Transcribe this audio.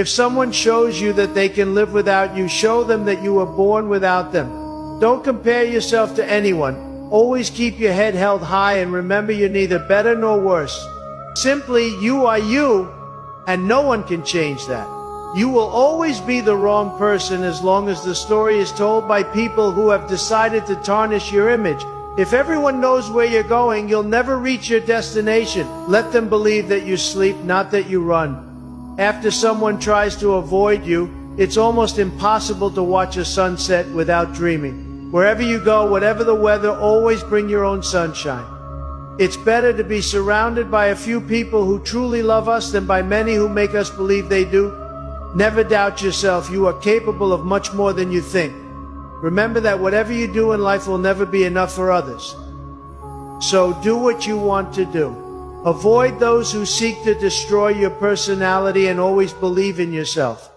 If someone shows you that they can live without you, show them that you were born without them. Don't compare yourself to anyone. Always keep your head held high and remember you're neither better nor worse. Simply, you are you, and no one can change that. You will always be the wrong person as long as the story is told by people who have decided to tarnish your image. If everyone knows where you're going, you'll never reach your destination. Let them believe that you sleep, not that you run. After someone tries to avoid you, it's almost impossible to watch a sunset without dreaming. Wherever you go, whatever the weather, always bring your own sunshine. It's better to be surrounded by a few people who truly love us than by many who make us believe they do. Never doubt yourself. You are capable of much more than you think. Remember that whatever you do in life will never be enough for others. So do what you want to do. Avoid those who seek to destroy your personality and always believe in yourself.